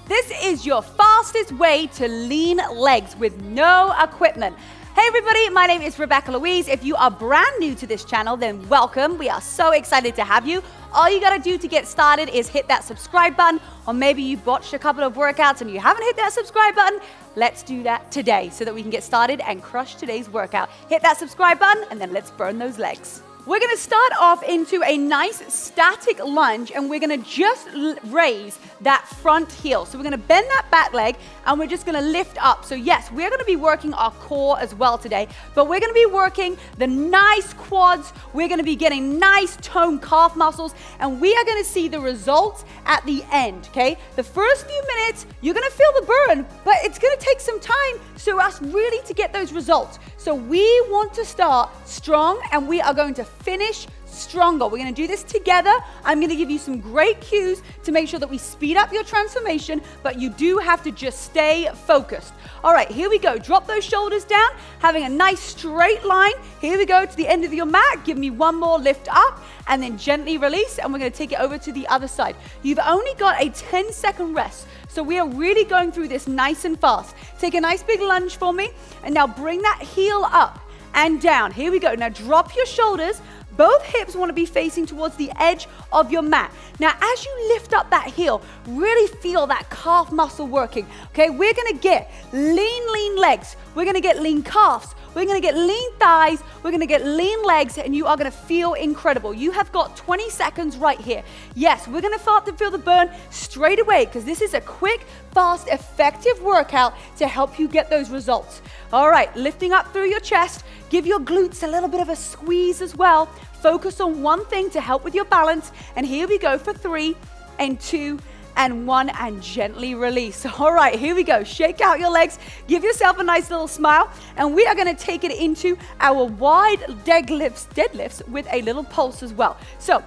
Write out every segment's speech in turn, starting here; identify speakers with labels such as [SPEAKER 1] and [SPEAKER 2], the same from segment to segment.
[SPEAKER 1] This is your fastest way to lean legs with no equipment. Hey everybody, my name is Rebecca-Louise. If you are brand new to this channel, then welcome. We are so excited to have you. All you gotta do to get started is hit that subscribe button, or maybe you've watched a couple of workouts and you haven't hit that subscribe button. Let's do that today so that we can get started and crush today's workout. Hit that subscribe button and then let's burn those legs. We're gonna start off into a nice static lunge, and we're gonna just raise that front heel. So we're gonna bend that back leg and we're just gonna lift up. So yes, we're gonna be working our core as well today, but we're gonna be working the nice quads. We're gonna be getting nice toned calf muscles, and we are gonna see the results at the end, okay? The first few minutes, you're gonna feel the burn, but it's gonna take some time for us really to get those results. So we want to start strong, and we are going to finish stronger. We're going to do this together. I'm going to give you some great cues to make sure that we speed up your transformation, but you do have to just stay focused. All right, here we go. Drop those shoulders down, having a nice straight line. Here we go to the end of your mat. Give me one more lift up and then gently release, and we're going to take it over to the other side. You've only got a 10-second rest, so we are really going through this nice and fast. Take a nice big lunge for me, and now bring that heel up and down. Here we go. Now drop your shoulders. Both hips want to be facing towards the edge of your mat. Now, as you lift up that heel, really feel that calf muscle working. Okay, we're going to get lean legs. We're going to get lean calves. We're going to get lean thighs. We're going to get lean legs, and you are going to feel incredible. You have got 20 seconds right here. Yes, we're going to start to feel the burn straight away because this is a quick, fast, effective workout to help you get those results. All right, lifting up through your chest. Give your glutes a little bit of a squeeze as well. Focus on one thing to help with your balance. And here we go for 3 and 2 and 1, and gently release. All right, here we go. Shake out your legs. Give yourself a nice little smile. And we are going to take it into our wide deadlifts with a little pulse as well. So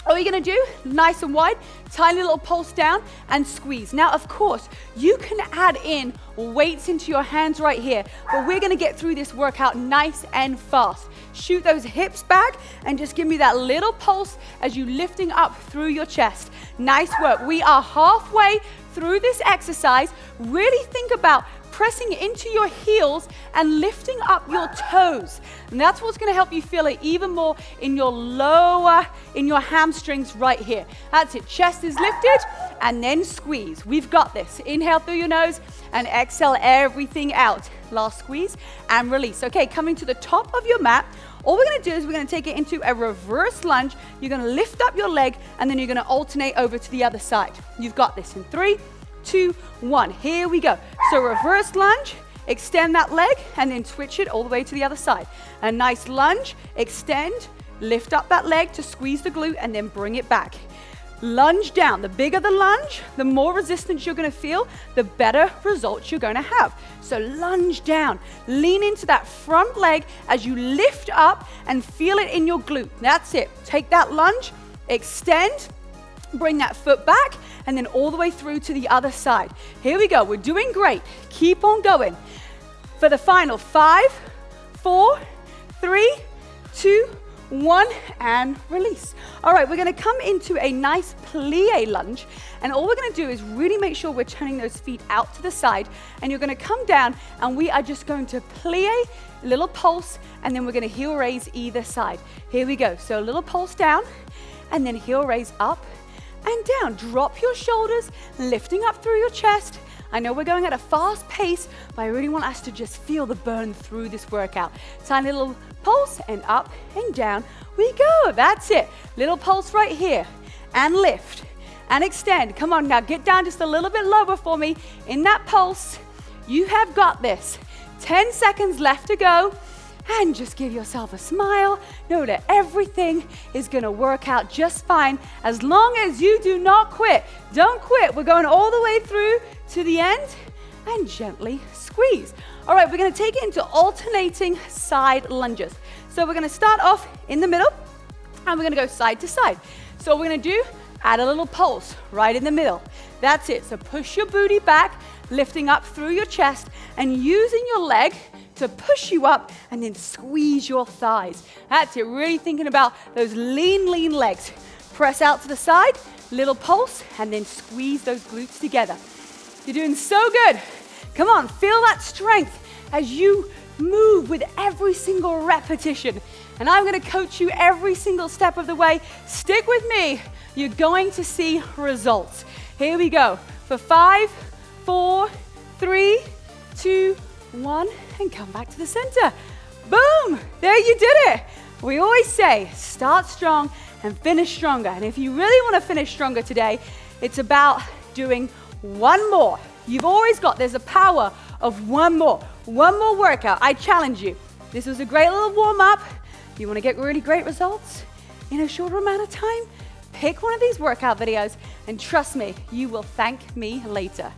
[SPEAKER 1] all you're going to do, nice and wide, tiny little pulse down and squeeze. Now, of course, you can add in weights into your hands right here, but we're going to get through this workout nice and fast. Shoot those hips back and just give me that little pulse as you lifting up through your chest. Nice work. We are halfway through this exercise. Really think about pressing into your heels and lifting up your toes. And that's what's going to help you feel it even more in your in your hamstrings right here. That's it. Chest is lifted and then squeeze. We've got this. Inhale through your nose and exhale everything out. Last squeeze and release. Okay, coming to the top of your mat. All we're going to do is we're going to take it into a reverse lunge. You're going to lift up your leg and then you're going to alternate over to the other side. You've got this in 3, 2, 1. Here we go. So reverse lunge, extend that leg, and then switch it all the way to the other side. A nice lunge, extend, lift up that leg to squeeze the glute, and then bring it back. Lunge down. The bigger the lunge, the more resistance you're going to feel, the better results you're going to have. So lunge down. Lean into that front leg as you lift up and feel it in your glute. That's it. Take that lunge, extend, bring that foot back, and then all the way through to the other side. Here we go. We're doing great. Keep on going. For the final 5, 4, 3, 2, 1, and release. All right, we're going to come into a nice plie lunge, and all we're going to do is really make sure we're turning those feet out to the side, and you're going to come down, and we are just going to plie, little pulse, and then we're going to heel raise either side. Here we go. So a little pulse down, and then heel raise up and down. Drop your shoulders, lifting up through your chest. I know we're going at a fast pace, but I really want us to just feel the burn through this workout. Tiny little pulse and up and down we go. That's it. Little pulse right here and lift and extend. Come on now, get down just a little bit lower for me in that pulse. You have got this. 10 seconds left to go. And just give yourself a smile. Know that everything is going to work out just fine as long as you do not quit. Don't quit. We're going all the way through to the end and gently squeeze. All right, we're going to take it into alternating side lunges. So we're going to start off in the middle and we're going to go side to side. So what we're going to do, add a little pulse right in the middle. That's it. So push your booty back, lifting up through your chest and using your leg to push you up and then squeeze your thighs. That's it, really thinking about those lean legs. Press out to the side, little pulse, and then squeeze those glutes together. You're doing so good. Come on, feel that strength as you move with every single repetition. And I'm gonna coach you every single step of the way. Stick with me. You're going to see results. Here we go. For 5, 4, 3, 2, 1, and come back to the center. Boom, there you did it. We always say, start strong and finish stronger. And if you really wanna finish stronger today, it's about doing one more. You've always got, there's a power of one more workout. I challenge you. This was a great little warm up. You wanna get really great results in a shorter amount of time? Pick one of these workout videos and trust me, you will thank me later.